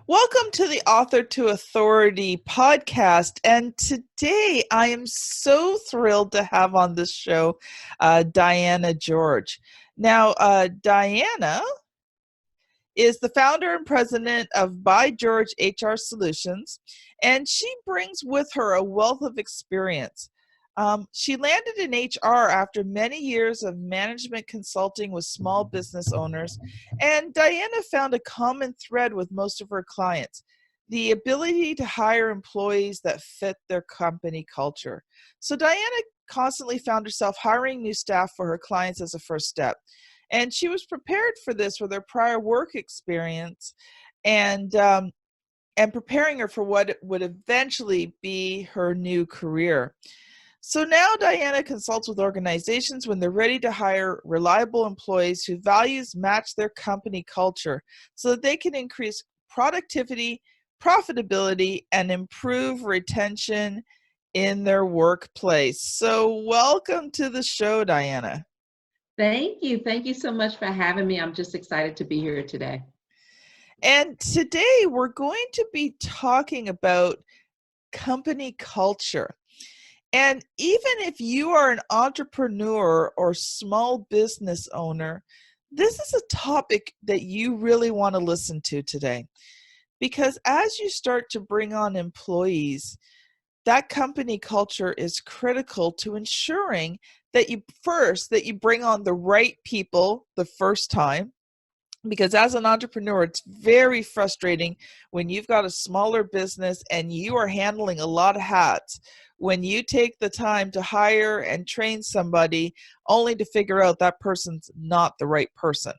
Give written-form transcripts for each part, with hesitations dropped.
Welcome to the Author to Authority podcast. And today I am so thrilled to have on this show Diana George. Now, Diana is the founder and president of By George HR Solutions, and she brings with her a wealth of experience. She landed in HR after many years of management consulting with small business owners, and Diana found a common thread with most of her clients: the ability to hire employees that fit their company culture. So Diana constantly found herself hiring new staff for her clients as a first step. And she was prepared for this with her prior work experience and preparing her for what would eventually be her new career. So now Diana consults with organizations when they're ready to hire reliable employees whose values match their company culture so that they can increase productivity, profitability, and improve retention in their workplace. So welcome to the show, Diana. Thank you. Thank you so much for having me. I'm just excited to be here today. And today we're going to be talking about company culture. And even if you are an entrepreneur or small business owner, this is a topic that you really want to listen to today. Because as you start to bring on employees, that company culture is critical to ensuring that you bring on the right people the first time, because as an entrepreneur, it's very frustrating when you've got a smaller business and you are handling a lot of hats, when you take the time to hire and train somebody only to figure out that person's not the right person,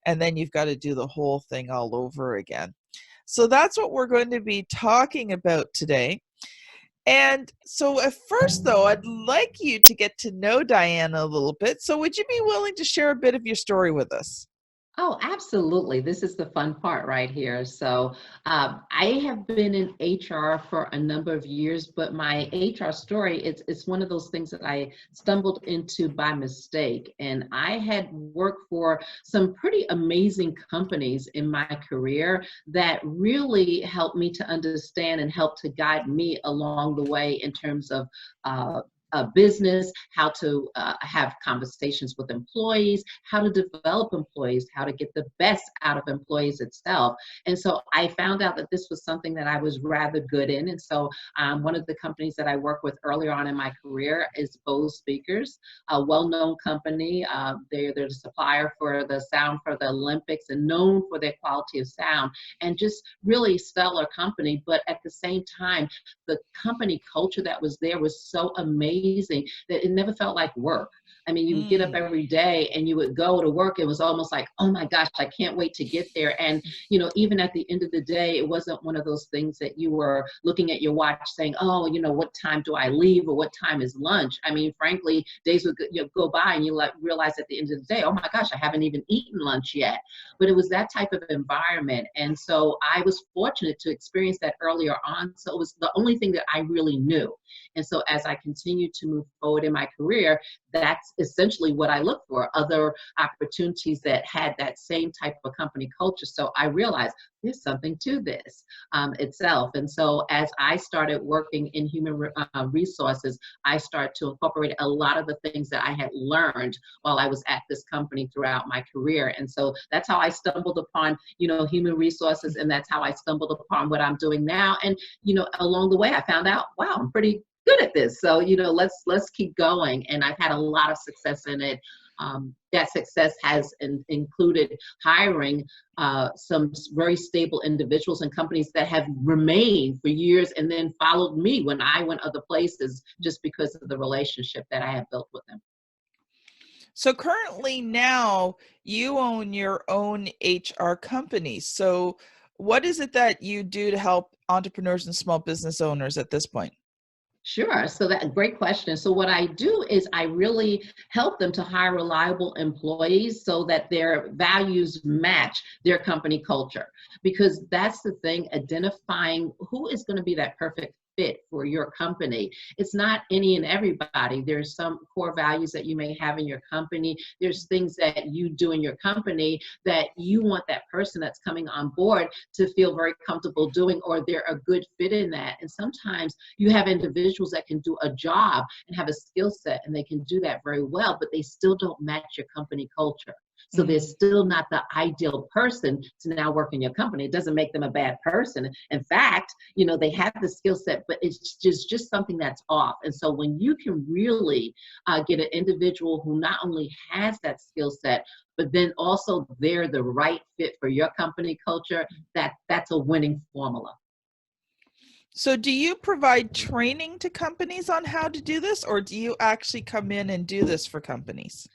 and then you've got to do the whole thing all over again. So that's what we're going to be talking about today. And so at first, though, I'd like you to get to know Diana a little bit. So would you be willing to share a bit of your story with us? Oh, absolutely. This is the fun part right here. I have been in HR for a number of years, but my HR story, it's one of those things that I stumbled into by mistake. And I had worked for some pretty amazing companies in my career that really helped me to understand and help to guide me along the way in terms of business, how to have conversations with employees, how to develop employees, how to get the best out of employees itself. And so I found out that this was something that I was rather good in. And so one of the companies that I worked with earlier on in my career is BOSE Speakers, a well-known company. They're the supplier for the sound for the Olympics and known for their quality of sound, and just really stellar company. But at the same time, the company culture that was there was so amazing that it never felt like work. I mean, you would get up Mm. every day and you would go to work. It was almost like, oh my gosh, I can't wait to get there. And, even at the end of the day, it wasn't one of those things that you were looking at your watch saying, oh, what time do I leave or what time is lunch? I mean, frankly, days would go by and you realize at the end of the day, oh my gosh, I haven't even eaten lunch yet. But it was that type of environment. And so I was fortunate to experience that earlier on. So it was the only thing that I really knew. And so as I continued to move forward in my career, that's essentially what I look for, other opportunities that had that same type of company culture. So I realized there's something to this itself. And so as I started working in human resources, I started to incorporate a lot of the things that I had learned while I was at this company throughout my career. And so that's how I stumbled upon, human resources. And that's how I stumbled upon what I'm doing now. And, along the way, I found out, wow, I'm pretty good at this. So, let's keep going. And I've had a lot of success in it. That success has included hiring some very stable individuals and companies that have remained for years and then followed me when I went other places just because of the relationship that I have built with them. So currently now you own your own HR company. So what is it that you do to help entrepreneurs and small business owners at this point? Sure. So that great question. So what I do is I really help them to hire reliable employees so that their values match their company culture. Because that's the thing, identifying who is going to be that perfect fit for your company. It's not any and everybody. There's some core values that you may have in your company. There's things that you do in your company that you want that person that's coming on board to feel very comfortable doing, or they're a good fit in that. And sometimes you have individuals that can do a job and have a skill set and they can do that very well, but they still don't match your company culture. So they're still not the ideal person to now work in your company. It doesn't make them a bad person. In fact, you know, they have the skill set, but it's just something that's off. And so when you can really get an individual who not only has that skill set, but then also they're the right fit for your company culture, that's a winning formula. So do you provide training to companies on how to do this, or do you actually come in and do this for companies?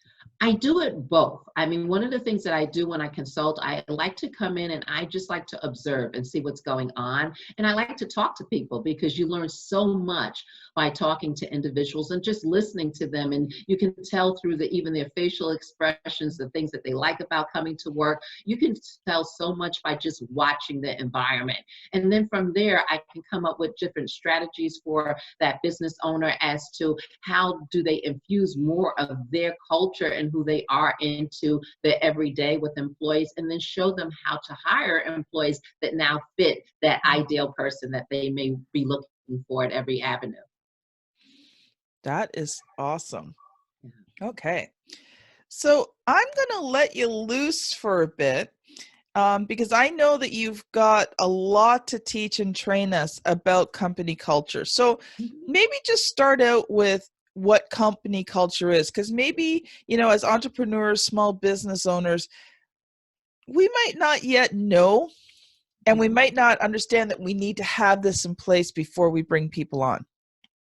I do it both. I mean, one of the things that I do when I consult, I like to come in and I just like to observe and see what's going on. And I like to talk to people because you learn so much by talking to individuals and just listening to them. And you can tell through even their facial expressions, the things that they like about coming to work. You can tell so much by just watching the environment. And then from there, I can come up with different strategies for that business owner as to how do they infuse more of their culture and who they are into the everyday with employees, and then show them how to hire employees that now fit that ideal person that they may be looking for at every avenue. That is awesome. Okay. So I'm going to let you loose for a bit because I know that you've got a lot to teach and train us about company culture. So maybe just start out with what company culture is, because maybe, you know, as entrepreneurs, small business owners, we might not yet know, and we might not understand that we need to have this in place before we bring people on.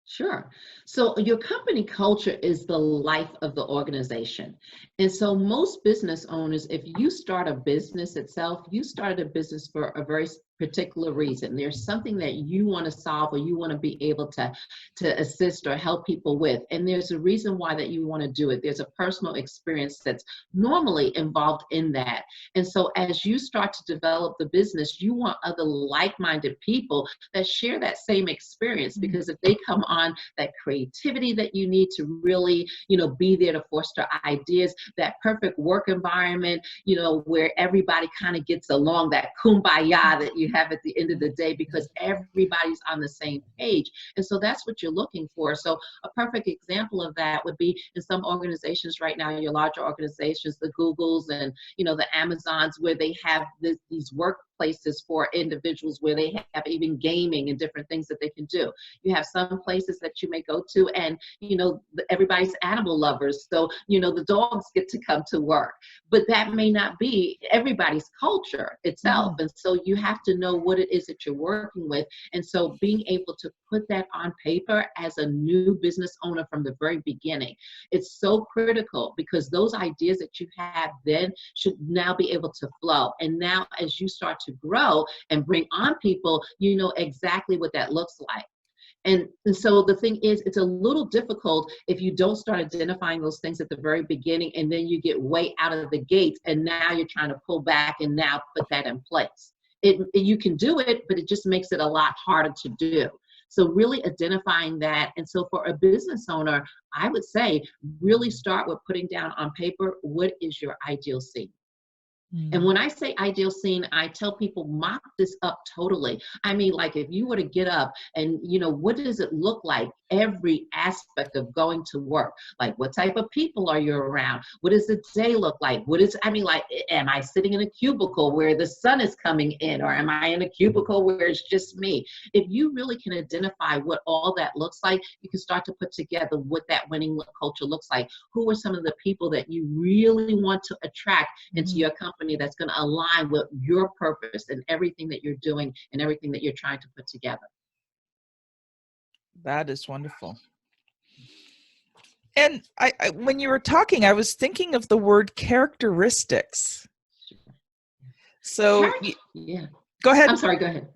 Sure. So your company culture is the life of the organization. And so most business owners, if you start a business itself, you started a business for a very particular reason. There's something that you want to solve or you want to be able to assist or help people with. And there's a reason why that you want to do it. There's a personal experience that's normally involved in that. And so as you start to develop the business, you want other like-minded people that share that same experience, because if they come on, that creativity that you need to really, you know, be there to foster ideas, that perfect work environment, you know, where everybody kind of gets along, that kumbaya that you have at the end of the day, because everybody's on the same page. And so that's what you're looking for. So a perfect example of that would be in some organizations right now, your larger organizations, the Googles and, you know, the Amazons, where they have these workplaces for individuals where they have even gaming and different things that they can do. You have some places that you may go to and, you know, everybody's animal lovers. So, you know, the dogs get to come to work, but that may not be everybody's culture itself. And so you have to know what it is that you're working with. And so being able to put that on paper as a new business owner from the very beginning, it's so critical, because those ideas that you have then should now be able to flow. And now as you start to grow and bring on people, you know exactly what that looks like. And so the thing is, it's a little difficult if you don't start identifying those things at the very beginning, and then you get way out of the gates and now you're trying to pull back and now put that in place. You can do it, but it just makes it a lot harder to do. So really identifying that. And so for a business owner, I would say really start with putting down on paper, what is your ideal scene? And when I say ideal scene, I tell people mock this up totally. I mean, like if you were to get up and, you know, what does it look like? Every aspect of going to work. Like what type of people are you around? What does the day look like? Am I sitting in a cubicle where the sun is coming in, or am I in a cubicle where it's just me? If you really can identify what all that looks like, you can start to put together what that winning culture looks like. Who are some of the people that you really want to attract into your company that's going to align with your purpose and everything that you're doing and everything that you're trying to put together? That is wonderful. And I when you were talking, I was thinking of the word characteristics. So yeah. Go ahead. I'm sorry, go ahead.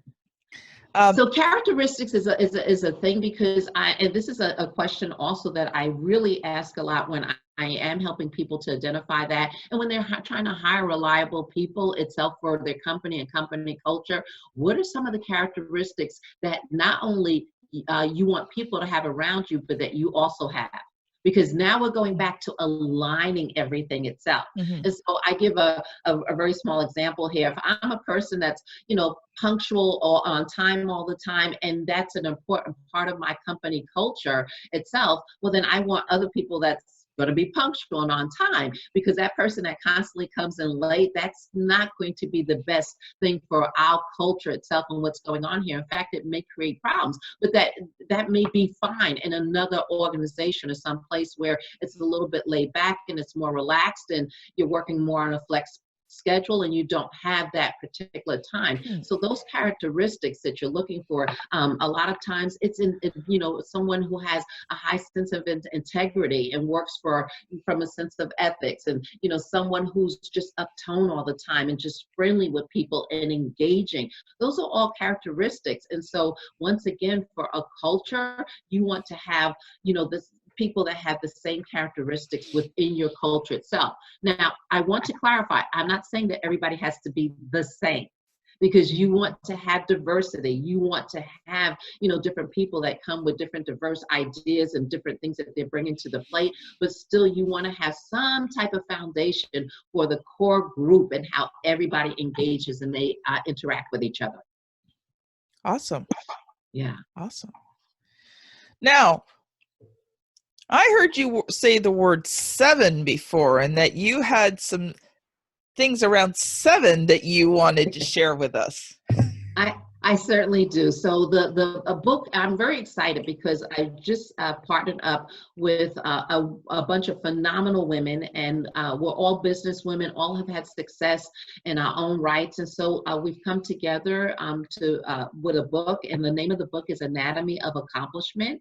So characteristics is a thing, because and this is a question also that I really ask a lot when I am helping people to identify that. And when they're trying to hire reliable people itself for their company and company culture, what are some of the characteristics that not only you want people to have around you, but that you also have. Because now we're going back to aligning everything itself. Mm-hmm. And so I give a very small example here. If I'm a person that's, punctual or on time all the time, and that's an important part of my company culture itself, well, then I want other people that's going to be punctual and on time, because that person that constantly comes in late, that's not going to be the best thing for our culture itself and what's going on here. In fact, it may create problems, but that may be fine in another organization or some place where it's a little bit laid back and it's more relaxed and you're working more on a flex schedule and you don't have that particular time. So those characteristics that you're looking for, a lot of times it's someone who has a high sense of integrity and works from a sense of ethics, and someone who's just uptone all the time and just friendly with people and engaging. Those are all characteristics. And so once again, for a culture, you want to have this people that have the same characteristics within your culture itself. Now, I want to clarify, I'm not saying that everybody has to be the same, because you want to have diversity. You want to have, different people that come with different diverse ideas and different things that they're bringing to the plate, but still you want to have some type of foundation for the core group and how everybody engages and they interact with each other. Awesome. Yeah. Awesome. Now, I heard you say the word 7 before, and that you had some things around 7 that you wanted to share with us. I certainly do. So the book, I'm very excited because I just partnered up with a bunch of phenomenal women, and we're all business women, all have had success in our own rights. And so we've come together with a book, and the name of the book is Anatomy of Accomplishment.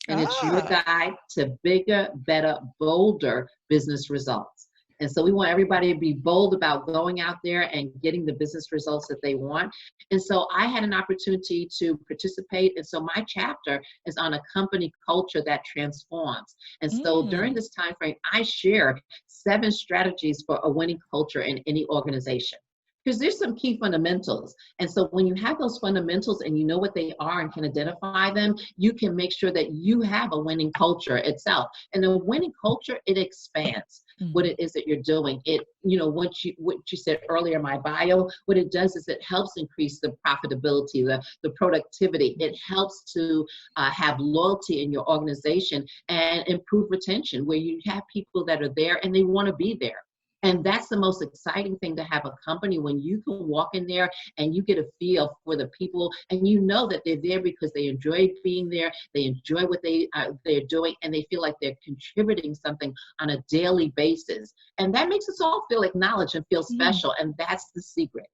And it's your guide to bigger, better, bolder business results. And so we want everybody to be bold about going out there and getting the business results that they want. And so I had an opportunity to participate. And so my chapter is on a company culture that transforms. And so during this time frame, I share 7 strategies for a winning culture in any organization. Because there's some key fundamentals. And so when you have those fundamentals and you know what they are and can identify them, you can make sure that you have a winning culture itself. And the winning culture, it expands what it is that you're doing. It, what you said earlier in my bio, what it does is it helps increase the profitability, the productivity. It helps to have loyalty in your organization and improve retention, where you have people that are there and they want to be there. And that's the most exciting thing, to have a company when you can walk in there and you get a feel for the people, and you know that they're there because they enjoy being there, they enjoy what they're doing, and they feel like they're contributing something on a daily basis. And that makes us all feel acknowledged and feel special, and that's the secret.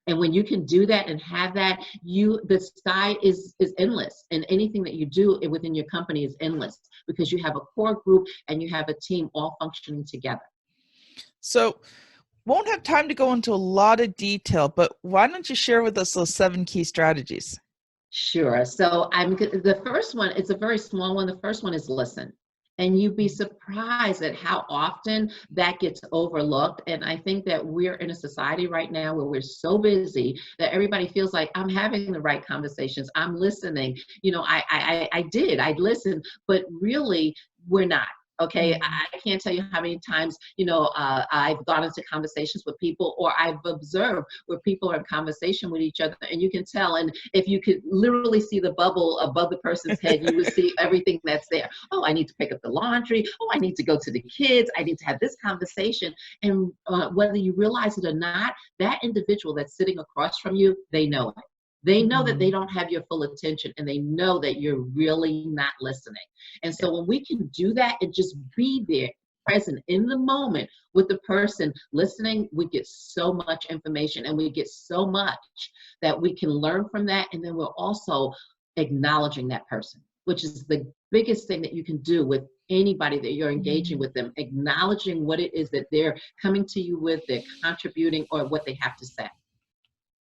And when you can do that and have that, the sky is endless, and anything that you do within your company is endless, because you have a core group and you have a team all functioning together. So won't have time to go into a lot of detail, but why don't you share with us those 7 key strategies? Sure. So the first one, it's a very small one. The first one is listen. And you'd be surprised at how often that gets overlooked. And I think that we're in a society right now where we're so busy that everybody feels like, I'm having the right conversations, I'm listening. I'd listen, but really we're not. Okay, I can't tell you how many times, I've gone into conversations with people, or I've observed where people are in conversation with each other, and you can tell. And if you could literally see the bubble above the person's head, you would see everything that's there. Oh, I need to pick up the laundry. Oh, I need to go to the kids. I need to have this conversation. And whether you realize it or not, that individual that's sitting across from you, they know it. They know that they don't have your full attention, and they know that you're really not listening. And so when we can do that and just be there, present in the moment with the person listening, we get so much information, and we get so much that we can learn from that. And then we're also acknowledging that person, which is the biggest thing that you can do with anybody that you're engaging with them, acknowledging what it is that they're coming to you with, they're contributing, or what they have to say.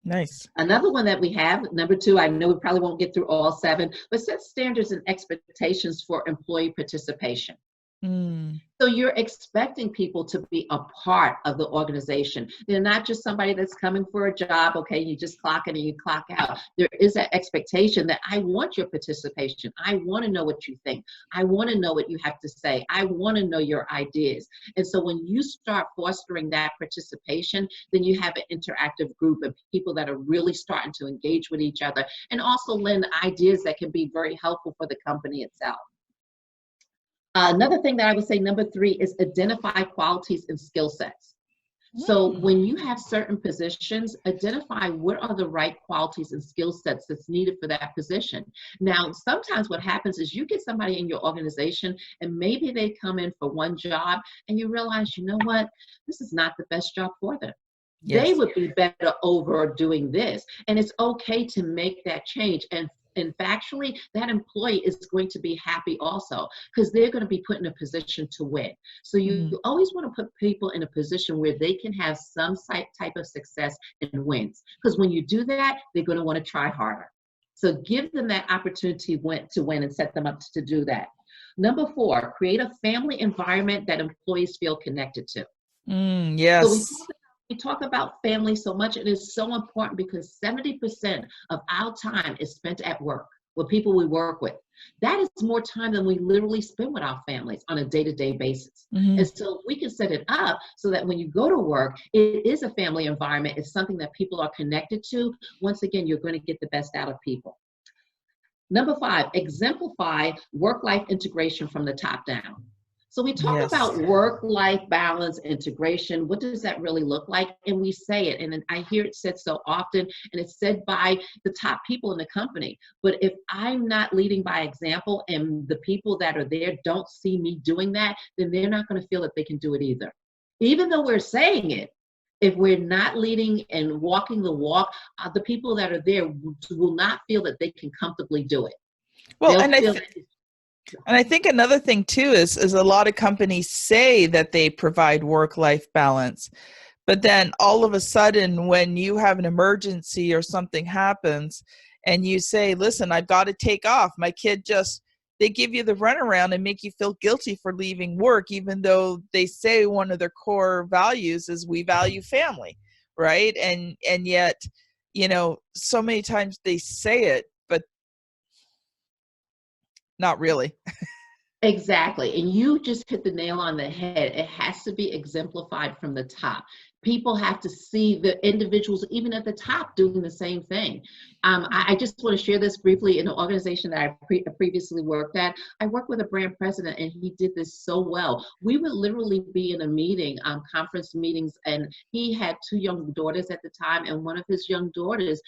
Nice. Another one that we have, number 2, I know we probably won't get through all 7, but set standards and expectations for employee participation. Mm. So you're expecting people to be a part of the organization. They're not just somebody that's coming for a job. Okay, you just clock in and you clock out. There is that expectation that I want your participation. I want to know what you think. I want to know what you have to say. I want to know your ideas. And so when you start fostering that participation, then you have an interactive group of people that are really starting to engage with each other and also lend ideas that can be very helpful for the company itself. Another thing that I would say, number 3, is identify qualities and skill sets. So Mm. when you have certain positions, identify what are the right qualities and skill sets that's needed for that position. Now, sometimes what happens is you get somebody in your organization and maybe they come in for one job and you realize, you know what, this is not the best job for them. They Yes. would be better over doing this. And it's okay to make that change. And factually, that employee is going to be happy also because they're going to be put in a position to win. So you Mm. always want to put people in a position where they can have some type of success and wins. Because when you do that, they're going to want to try harder. So give them that opportunity to win and set them up to do that. Number 4, create a family environment that employees feel connected to. Mm. So Yes. we talk about family so much. It is so important because 70% of our time is spent at work with people we work with. That is more time than we literally spend with our families on a day-to-day basis. Mm-hmm. And so we can set it up so that when you go to work, it is a family environment. It's something that people are connected to. Once again, you're going to get the best out of people. Number 5, exemplify work-life integration from the top down. So we talk Yes. about work-life balance, integration. What does that really look like? And we say it, and I hear it said so often, and it's said by the top people in the company. But if I'm not leading by example and the people that are there don't see me doing that, then they're not going to feel that they can do it either. Even though we're saying it, if we're not leading and walking the walk, the people that are there will not feel that they can comfortably do it. Well, They'll and feel that I think another thing too is a lot of companies say that they provide work-life balance, but then all of a sudden when you have an emergency or something happens and you say, listen, I've got to take off. My kid just, they give you the runaround and make you feel guilty for leaving work, even though they say one of their core values is we value family, right? And yet, so many times they say it, but not really. exactly. And you just hit the nail on the head. It has to be exemplified from the top. People have to see the individuals, even at the top, doing the same thing. I just want to share this briefly. In an organization that I previously worked at, I worked with a brand president, and he did this so well. We would literally be in a meeting, conference meetings, and he had 2 young daughters at the time, and one of his young daughters,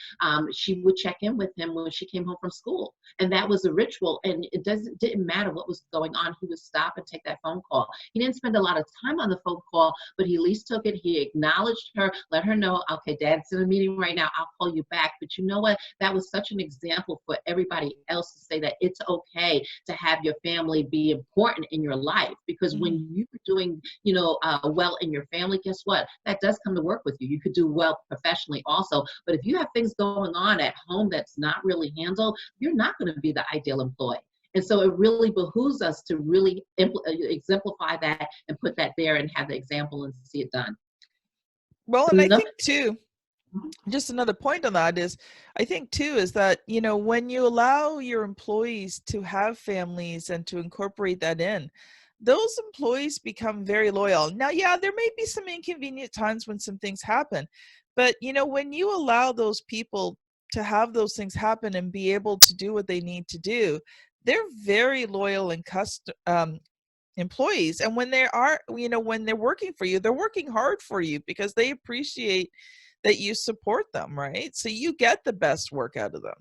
she would check in with him when she came home from school. And that was a ritual, and it didn't matter what was going on. He would stop and take that phone call. He didn't spend a lot of time on the phone call, but he at least took it. He acknowledged her, let her know, okay, Dad's in a meeting right now. I'll call you back. But you know what? That was such an example for everybody else to say that it's okay to have your family be important in your life. Because when you're doing, well in your family, guess what? That does come to work with you. You could do well professionally also. But if you have things going on at home that's not really handled, you're not going to be the ideal employee. And so it really behooves us to really exemplify that and put that there and have the example and see it done. Well, and I Another, think too, just another point on that is, I think too, is that, when you allow your employees to have families and to incorporate that in, those employees become very loyal. Now, yeah, there may be some inconvenient times when some things happen, but when you allow those people to have those things happen and be able to do what they need to do, they're very loyal and employees. And when they are, when they're working for you, they're working hard for you because they appreciate that you support them, right? So you get the best work out of them.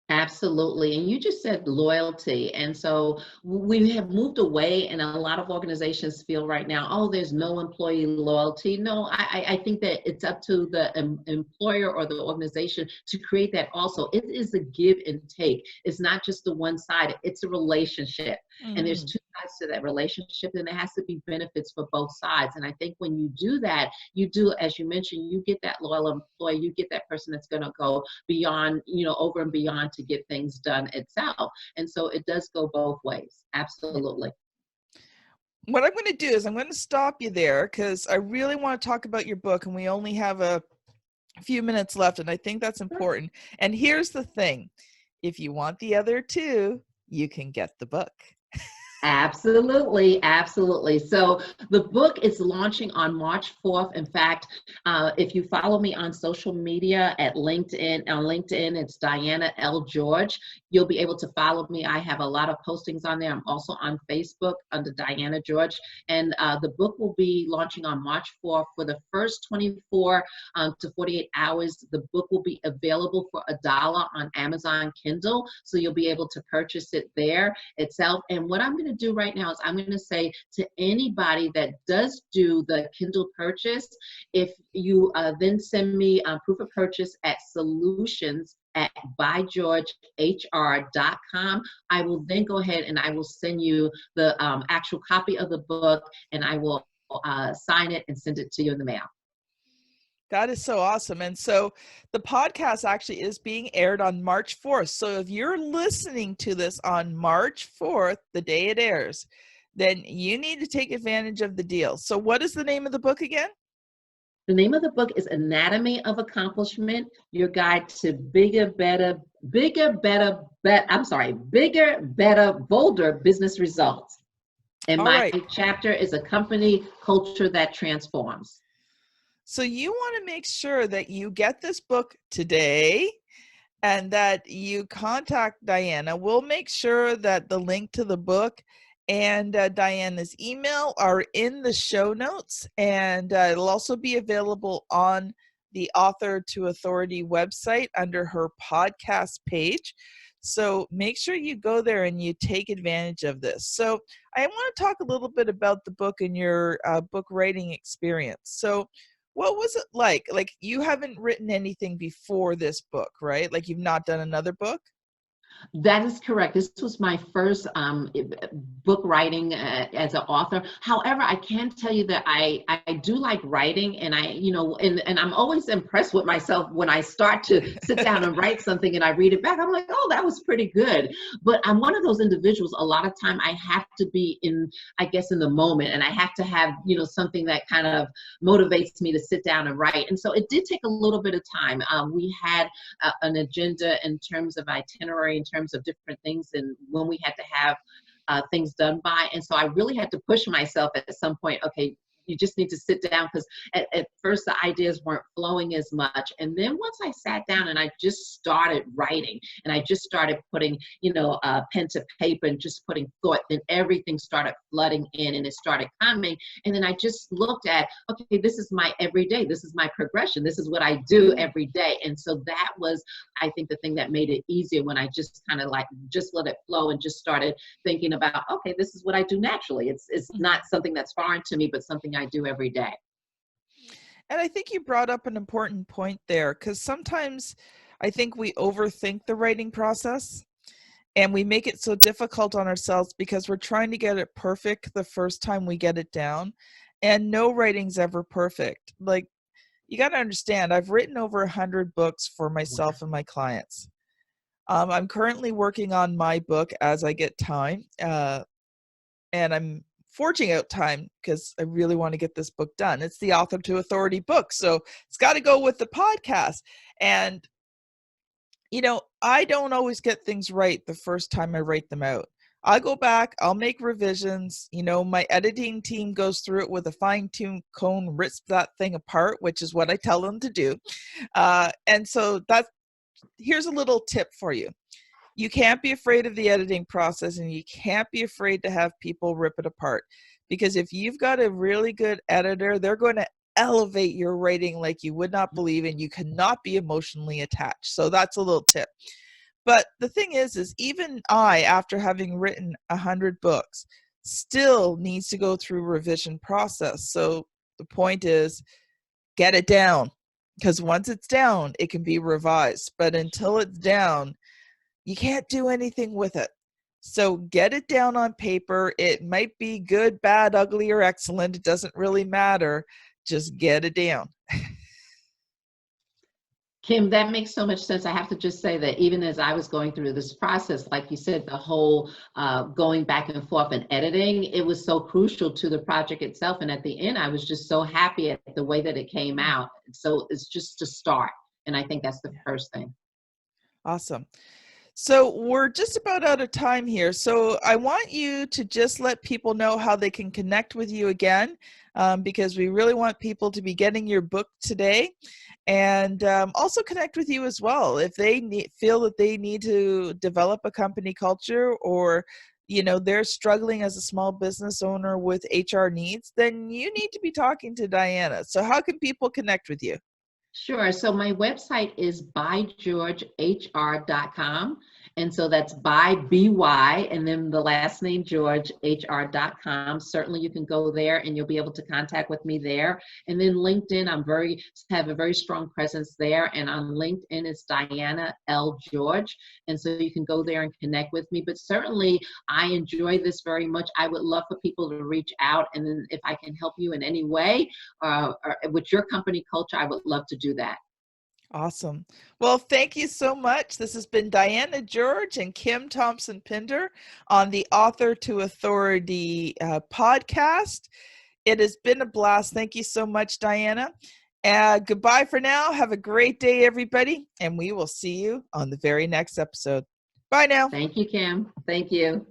absolutely. And you just said loyalty. And so we have moved away, and a lot of organizations feel right now, oh, there's no employee loyalty. No, I think that it's up to the employer or the organization to create that also. It is a give and take. It's not just the one side, it's a relationship. And there's 2 sides to that relationship, and there has to be benefits for both sides. And I think when you do that, you do, as you mentioned, you get that loyal employee, you get that person that's going to go beyond, over and beyond to get things done itself. And so it does go both ways. Absolutely. what I'm going to do is I'm going to stop you there because I really want to talk about your book, and we only have a few minutes left, and I think that's important. And here's the thing. If you want the other two, you can get the book. Absolutely, absolutely. So the book is launching on March 4th. In fact, if you follow me on social media at LinkedIn, on LinkedIn, it's Diana L. George. You'll be able to follow me. I have a lot of postings on there. I'm also on Facebook under Diana George. And the book will be launching on March 4th. For the first 24 to 48 hours, the book will be available for $1 on Amazon Kindle. So you'll be able to purchase it there itself. And what I'm going to do right now is I'm going to say to anybody that does do the Kindle purchase, if you then send me proof of purchase at solutions@bygeorgehr.com, I will then go ahead and I will send you the actual copy of the book, and I will sign it and send it to you in the mail. That is so awesome. And so the podcast actually is being aired on March 4th. So if you're listening to this on March 4th, the day it airs, then you need to take advantage of the deal. So what is the name of the book again? The name of the book is Anatomy of Accomplishment, Your Guide to Bigger, Better, Bolder Business Results. And my chapter is A Company Culture That Transforms. So you want to make sure that you get this book today and that you contact Diana. We'll make sure that the link to the book and Diana's email are in the show notes, and it'll also be available on the Author to Authority website under her podcast page. So make sure you go there and you take advantage of this. So I want to talk a little bit about the book and your book writing experience. So what was it like? Like, you haven't written anything before this book, right? Like, you've not done another book? That is correct. This was my first book writing as an author. However, I can tell you that I do like writing, and and I'm always impressed with myself when I start to sit down and write something and I read it back. I'm like, oh, that was pretty good. But I'm one of those individuals, a lot of time I have to be in the moment, and I have to have, something that kind of motivates me to sit down and write. And so it did take a little bit of time. We had an agenda in terms of itinerary, in terms of different things, and when we had to have things done by. And so I really had to push myself at some point. Okay, you just need to sit down, because at first the ideas weren't flowing as much. And then once I sat down and I just started writing, and I just started putting, pen to paper and just putting thought, then everything started flooding in and it started coming. And then I just looked at, okay, this is my everyday, this is my progression, this is what I do every day. And so that was, I think, the thing that made it easier, when I just kind of just let it flow and just started thinking about, okay, this is what I do naturally. It's not something that's foreign to me, but something I do every day. And I think you brought up an important point there, because sometimes I think we overthink the writing process and we make it so difficult on ourselves because we're trying to get it perfect the first time we get it down. And no writing's ever perfect. Like, you got to understand, I've written over 100 books for myself and my clients. I'm currently working on my book as I get time, and I'm forging out time because I really want to get this book done. It's the Author to Authority book, so it's got to go with the podcast. And, I don't always get things right the first time I write them out. I'll go back, I'll make revisions. My editing team goes through it with a fine-tune comb, rips that thing apart, which is what I tell them to do. And so here's a little tip for you. You can't be afraid of the editing process, and you can't be afraid to have people rip it apart. Because if you've got a really good editor, they're going to elevate your writing like you would not believe, and you cannot be emotionally attached. So that's a little tip. But the thing is even I, after having written 100 books, still needs to go through revision process. So the point is, get it down, because once it's down, it can be revised. But until it's down, you can't do anything with it. So get it down on paper. It might be good, bad, ugly, or excellent. It doesn't really matter. Just get it down. Kim, that makes so much sense. I have to just say that even as I was going through this process, like you said, the whole going back and forth and editing, it was so crucial to the project itself. And at the end, I was just so happy at the way that it came out. So it's just to start. And I think that's the first thing. Awesome. So we're just about out of time here. So I want you to just let people know how they can connect with you again, because we really want people to be getting your book today, and also connect with you as well. If they feel that they need to develop a company culture, or they're struggling as a small business owner with HR needs, then you need to be talking to Diana. So how can people connect with you? Sure. So my website is bygeorgehr.com. And so that's by BY and then the last name George, HR.com. Certainly you can go there and you'll be able to contact with me there. And then LinkedIn, have a very strong presence there. And on LinkedIn, it's Diana L. George. And so you can go there and connect with me. But certainly I enjoy this very much. I would love for people to reach out. And then if I can help you in any way or with your company culture, I would love to do that. Awesome. Well, thank you so much. This has been Diana George and Kim Thompson-Pinder on the Author to Authority podcast. It has been a blast. Thank you so much, Diana. Goodbye for now. Have a great day, everybody. And we will see you on the very next episode. Bye now. Thank you, Kim. Thank you.